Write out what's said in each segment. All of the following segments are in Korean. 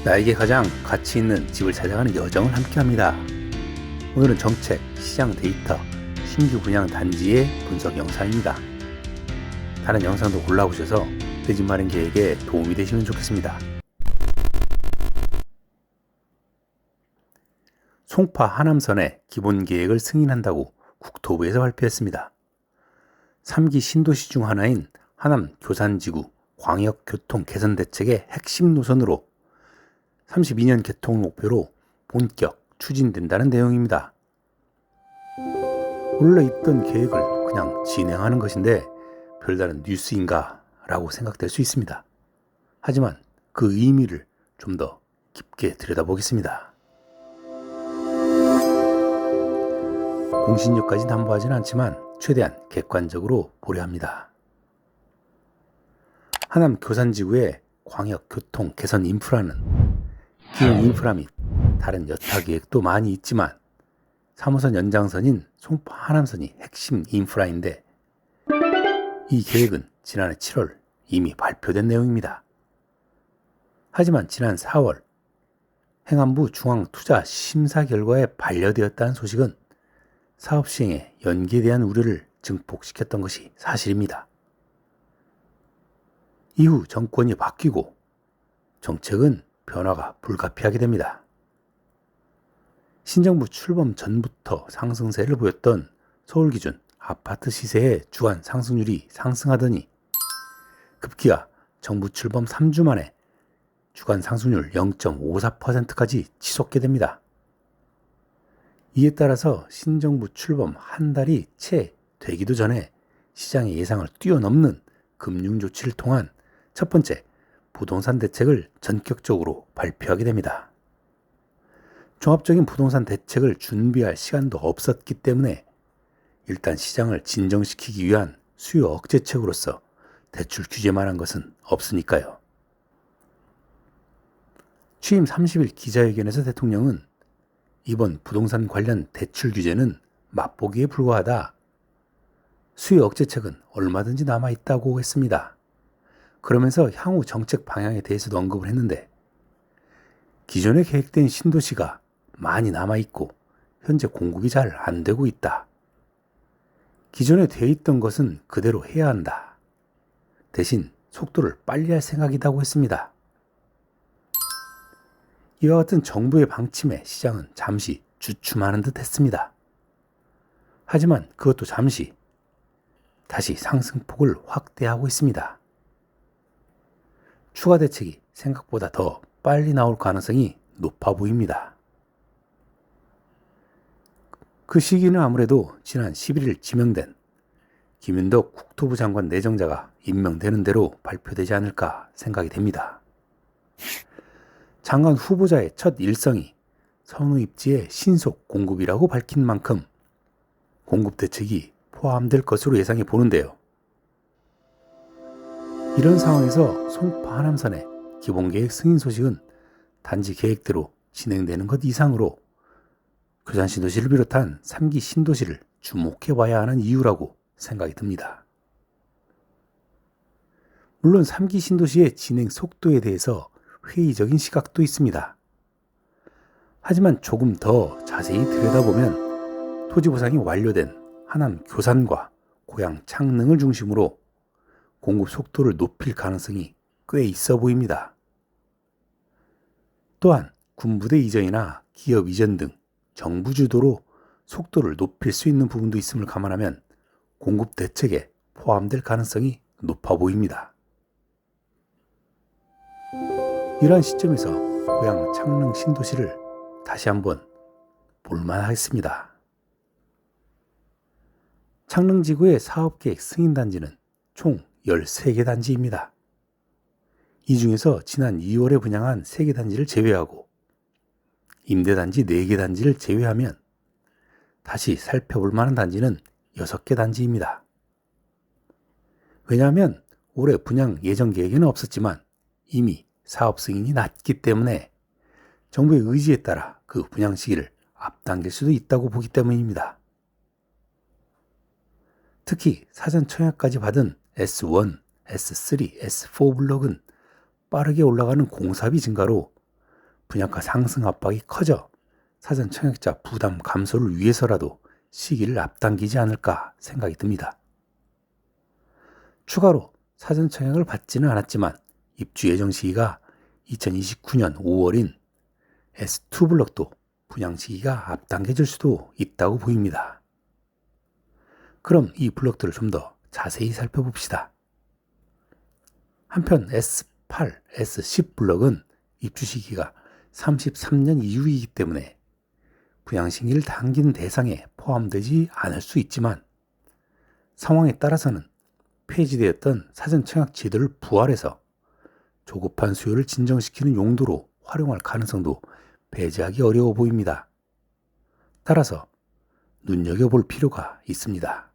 나에게 가장 가치 있는 집을 찾아가는 여정을 함께합니다. 오늘은 정책, 시장 데이터, 신규 분양 단지의 분석 영상입니다. 다른 영상도 골라보셔서 내 집 마련 계획에 도움이 되시면 좋겠습니다. 송파 하남선의 기본 계획을 승인한다고 국토부에서 발표했습니다. 3기 신도시 중 하나인 하남 교산지구 광역교통 개선 대책의 핵심 노선으로 32년 개통 목표로 본격 추진된다는 내용입니다. 원래 있던 계획을 그냥 진행하는 것인데 별다른 뉴스인가 라고 생각될 수 있습니다. 하지만 그 의미를 좀 더 깊게 들여다보겠습니다. 공신력까지 담보하지는 않지만 최대한 객관적으로 보려 합니다. 하남 교산지구의 광역교통 개선 인프라는 기흥 인프라 및 다른 여타 계획도 많이 있지만 3호선 연장선인 송파 하남선이 핵심 인프라인데 이 계획은 지난해 7월 이미 발표된 내용입니다. 하지만 지난 4월 행안부 중앙투자심사 결과에 반려되었다는 소식은 사업 시행에 연기에 대한 우려를 증폭시켰던 것이 사실입니다. 이후 정권이 바뀌고 정책은 변화가 불가피하게 됩니다. 신정부 출범 전부터 상승세를 보였던 서울기준 아파트 시세의 주간 상승률이 상승하더니 급기야 정부 출범 3주 만에 주간 상승률 0.54%까지 치솟게 됩니다. 이에 따라서 신정부 출범 한 달이 채 되기도 전에 시장의 예상을 뛰어넘는 금융 조치를 통한 첫 번째 부동산 대책을 전격적으로 발표하게 됩니다. 종합적인 부동산 대책을 준비할 시간도 없었기 때문에 일단 시장을 진정시키기 위한 수요 억제책으로서 대출 규제만 한 것은 없으니까요. 취임 30일 기자회견에서 대통령은 이번 부동산 관련 대출 규제는 맛보기에 불과하다. 수요 억제책은 얼마든지 남아있다고 했습니다. 그러면서 향후 정책 방향에 대해서도 언급을 했는데 기존에 계획된 신도시가 많이 남아있고 현재 공급이 잘 안되고 있다. 기존에 돼 있던 것은 그대로 해야 한다. 대신 속도를 빨리 할 생각이라고 했습니다. 이와 같은 정부의 방침에 시장은 잠시 주춤하는 듯 했습니다. 하지만 그것도 잠시 다시 상승폭을 확대하고 있습니다. 추가 대책이 생각보다 더 빨리 나올 가능성이 높아 보입니다. 그 시기는 아무래도 지난 11일 지명된 김윤덕 국토부 장관 내정자가 임명되는 대로 발표되지 않을까 생각이 됩니다. 장관 후보자의 첫 일성이 선호 입지의 신속 공급이라고 밝힌 만큼 공급 대책이 포함될 것으로 예상해 보는데요. 이런 상황에서 송파 하남선의 기본계획 승인 소식은 단지 계획대로 진행되는 것 이상으로 교산 신도시를 비롯한 3기 신도시를 주목해 봐야 하는 이유라고 생각이 듭니다. 물론 3기 신도시의 진행 속도에 대해서 회의적인 시각도 있습니다. 하지만 조금 더 자세히 들여다보면 토지 보상이 완료된 하남 교산과 고양 창릉을 중심으로 공급 속도를 높일 가능성이 꽤 있어 보입니다. 또한 군부대 이전이나 기업 이전 등 정부 주도로 속도를 높일 수 있는 부분도 있음을 감안하면 공급 대책에 포함될 가능성이 높아 보입니다. 이러한 시점에서 고양 창릉 신도시를 다시 한번 볼만하겠습니다. 창릉지구의 사업계획 승인단지는 총 13개 단지입니다. 이 중에서 지난 2월에 분양한 3개 단지를 제외하고 임대단지 4개 단지를 제외하면 다시 살펴볼 만한 단지는 6개 단지입니다. 왜냐하면 올해 분양 예정 계획에는 없었지만 이미 사업 승인이 났기 때문에 정부의 의지에 따라 그 분양 시기를 앞당길 수도 있다고 보기 때문입니다. 특히 사전 청약까지 받은 S1, S3, S4 블록은 빠르게 올라가는 공사비 증가로 분양가 상승 압박이 커져 사전 청약자 부담 감소를 위해서라도 시기를 앞당기지 않을까 생각이 듭니다. 추가로 사전 청약을 받지는 않았지만 입주 예정 시기가 2029년 5월인 S2 블럭도 분양 시기가 앞당겨질 수도 있다고 보입니다. 그럼 이 블럭들을 좀 더 자세히 살펴봅시다. 한편 S8, S10 블럭은 입주 시기가 33년 이후이기 때문에 분양 시기를 당기는 대상에 포함되지 않을 수 있지만 상황에 따라서는 폐지되었던 사전 청약 제도를 부활해서 조급한 수요를 진정시키는 용도로 활용할 가능성도 배제하기 어려워 보입니다. 따라서 눈여겨볼 필요가 있습니다.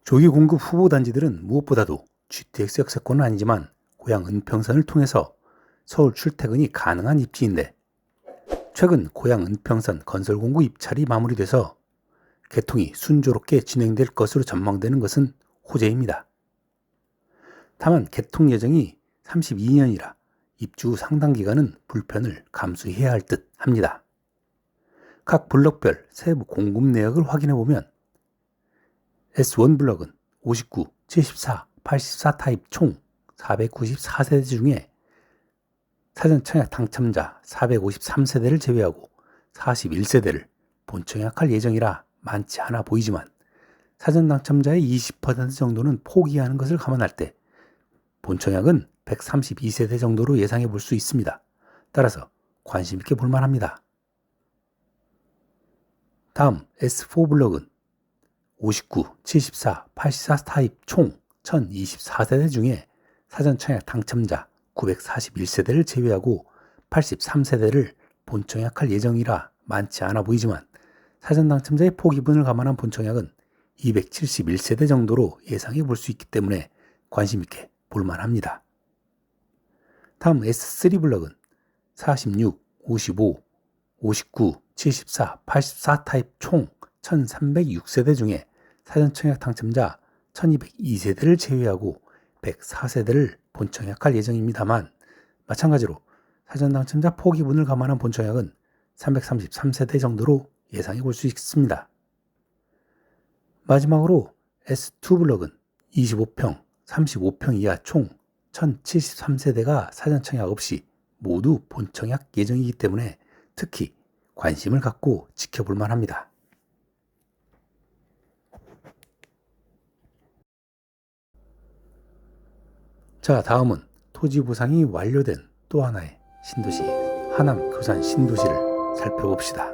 조기 공급 후보 단지들은 무엇보다도 GTX 역세권은 아니지만 고양 은평선을 통해서 서울 출퇴근이 가능한 입지인데 최근 고양 은평선 건설 공구 입찰이 마무리돼서 개통이 순조롭게 진행될 것으로 전망되는 것은 호재입니다. 다만 개통 예정이 32년이라 입주 후 상당 기간은 불편을 감수해야 할 듯 합니다. 각 블럭별 세부 공급 내역을 확인해보면 S1 블럭은 59, 74, 84 타입 총 494세대 중에 사전 청약 당첨자 453세대를 제외하고 41세대를 본청약할 예정이라 많지 않아 보이지만 사전 당첨자의 20% 정도는 포기하는 것을 감안할 때 본청약은 132세대 정도로 예상해 볼 수 있습니다. 따라서 관심 있게 볼 만합니다. 다음 S4 블럭은 59, 74, 84 타입 총 1024세대 중에 사전 청약 당첨자 941세대를 제외하고 83세대를 본청약할 예정이라 많지 않아 보이지만 사전 당첨자의 포기분을 감안한 본청약은 271세대 정도로 예상해 볼 수 있기 때문에 관심 있게 볼만합니다. 다음 S3 블럭은 46, 55, 59, 74, 84 타입 총 1306세대 중에 사전 청약 당첨자 1202세대를 제외하고 104세대를 본청약할 예정입니다만 마찬가지로 사전 당첨자 포기분을 감안한 본청약은 333세대 정도로 예상해 볼 수 있습니다. 마지막으로 S2 블럭은 25평, 35평 이하 총 1073세대가 사전 청약 없이 모두 본청약 예정이기 때문에 특히 관심을 갖고 지켜볼 만합니다. 자, 다음은 토지 보상이 완료된 또 하나의 신도시 하남 교산 신도시를 살펴봅시다.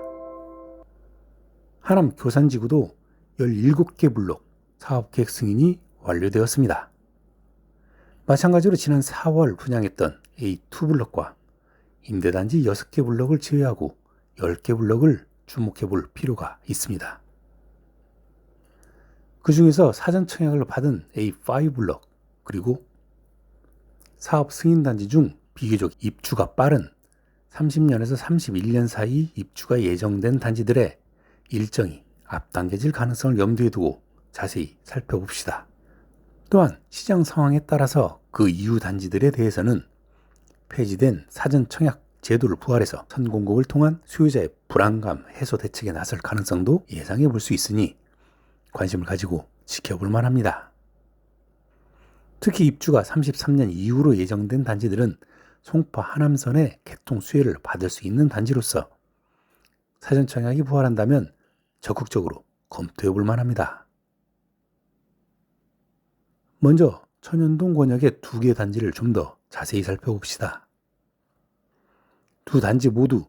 하남 교산지구도 17개 블록 사업계획 승인이 완료되었습니다. 마찬가지로 지난 4월 분양했던 A2 블럭과 임대단지 6개 블럭을 제외하고 10개 블럭을 주목해 볼 필요가 있습니다. 그 중에서 사전 청약을 받은 A5 블럭 그리고 사업 승인단지 중 비교적 입주가 빠른 30년에서 31년 사이 입주가 예정된 단지들의 일정이 앞당겨질 가능성을 염두에 두고 자세히 살펴봅시다. 또한 시장 상황에 따라서 그 이후 단지들에 대해서는 폐지된 사전 청약 제도를 부활해서 선공급을 통한 수요자의 불안감 해소 대책에 나설 가능성도 예상해 볼 수 있으니 관심을 가지고 지켜볼 만합니다. 특히 입주가 33년 이후로 예정된 단지들은 송파 하남선의 개통 수혜를 받을 수 있는 단지로서 사전 청약이 부활한다면 적극적으로 검토해 볼 만합니다. 먼저 천연동 권역의 2개 단지를 좀 더 자세히 살펴봅시다. 두 단지 모두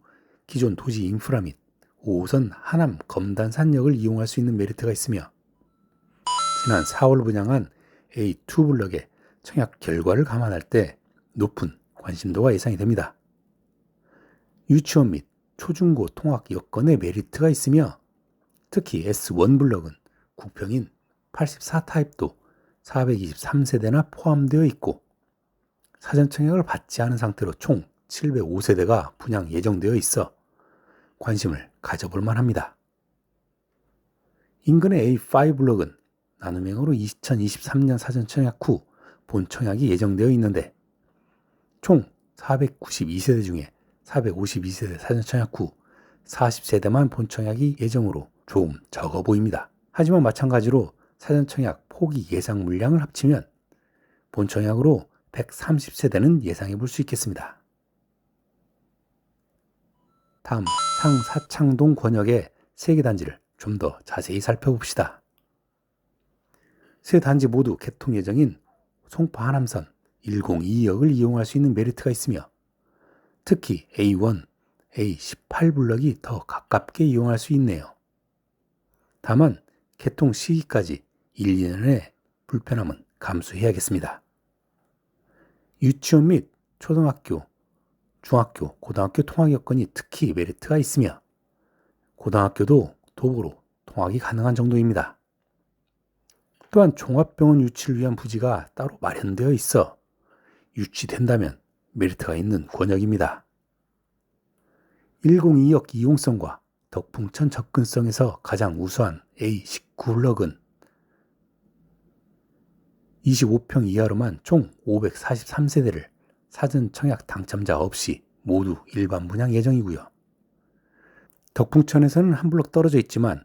기존 도시 인프라 및 5호선 하남 검단산역을 이용할 수 있는 메리트가 있으며 지난 4월 분양한 A2 블럭의 청약 결과를 감안할 때 높은 관심도가 예상이 됩니다. 유치원 및 초중고 통학 여건의 메리트가 있으며 특히 S1 블럭은 국평인 84 타입도 423세대나 포함되어 있고 사전 청약을 받지 않은 상태로 총 705세대가 분양 예정되어 있어 관심을 가져볼 만합니다. 인근의 A5 블럭은 나눔형으로 2023년 사전 청약 후 본 청약이 예정되어 있는데 총 492세대 중에 452세대 사전청약 후 40세대만 본청약이 예정으로 조금 적어 보입니다. 하지만 마찬가지로 사전청약 포기 예상 물량을 합치면 본청약으로 130세대는 예상해 볼 수 있겠습니다. 다음 상사창동 권역의 3개 단지를 좀 더 자세히 살펴봅시다. 세 단지 모두 개통 예정인 송파 하남선 102역을 이용할 수 있는 메리트가 있으며 특히 A1, A18블럭이 더 가깝게 이용할 수 있네요. 다만 개통 시기까지 1, 2년의 불편함은 감수해야겠습니다. 유치원 및 초등학교, 중학교, 고등학교 통학 여건이 특히 메리트가 있으며 고등학교도 도보로 통학이 가능한 정도입니다. 또한 종합병원 유치를 위한 부지가 따로 마련되어 있어 유치된다면 메리트가 있는 권역입니다. 102역 이용성과 덕풍천 접근성에서 가장 우수한 A19블럭은 25평 이하로만 총 543세대를 사전 청약 당첨자 없이 모두 일반 분양 예정이고요. 덕풍천에서는 한 블럭 떨어져 있지만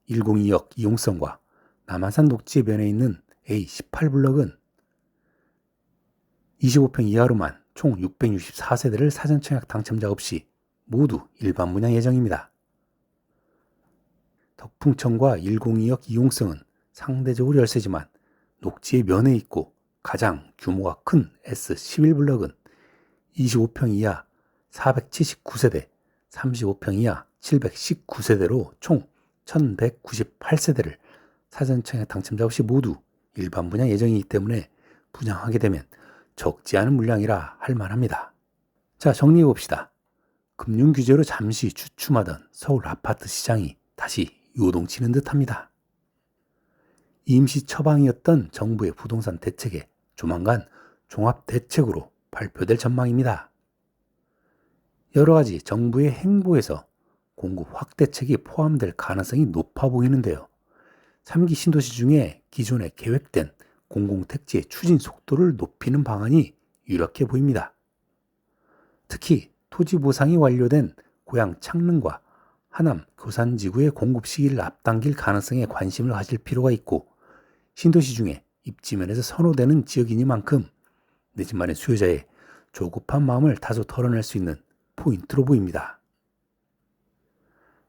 102역 이용성과 남한산 녹지에 면해 있는 A18블럭은 25평 이하로만 총 664세대를 사전 청약 당첨자 없이 모두 일반 분양 예정입니다. 덕풍천과 102역 이용성은 상대적으로 열세지만 녹지에 면해 있고 가장 규모가 큰 S11블럭은 25평 이하 479세대, 35평 이하 719세대로 총 1198세대를 사전 청약 당첨자 없이 모두 일반 분양 예정이기 때문에 분양하게 되면 적지 않은 물량이라 할 만합니다. 자, 정리해 봅시다. 금융 규제로 잠시 주춤하던 서울 아파트 시장이 다시 요동치는 듯합니다. 임시 처방이었던 정부의 부동산 대책에 조만간 종합 대책으로 발표될 전망입니다. 여러 가지 정부의 행보에서 공급 확대책이 포함될 가능성이 높아 보이는데요. 3기 신도시 중에 기존에 계획된 공공택지의 추진 속도를 높이는 방안이 유력해 보입니다. 특히 토지 보상이 완료된 고양 창릉과 하남 교산지구의 공급 시기를 앞당길 가능성에 관심을 가질 필요가 있고 신도시 중에 입지면에서 선호되는 지역이니만큼 내 집 마련 수요자의 조급한 마음을 다소 덜어낼 수 있는 포인트로 보입니다.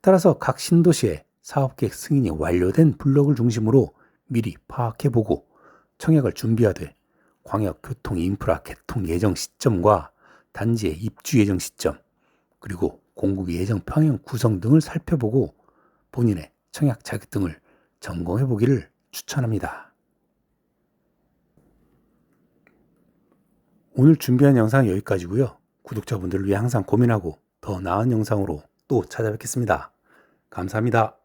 따라서 각 신도시의 사업계획 승인이 완료된 블록을 중심으로 미리 파악해보고 청약을 준비하되 광역교통인프라 개통 예정 시점과 단지의 입주 예정 시점 그리고 공급 예정 평형 구성 등을 살펴보고 본인의 청약 자격 등을 점검해보기를 추천합니다. 오늘 준비한 영상은 여기까지고요. 구독자분들을 위해 항상 고민하고 더 나은 영상으로 또 찾아뵙겠습니다. 감사합니다.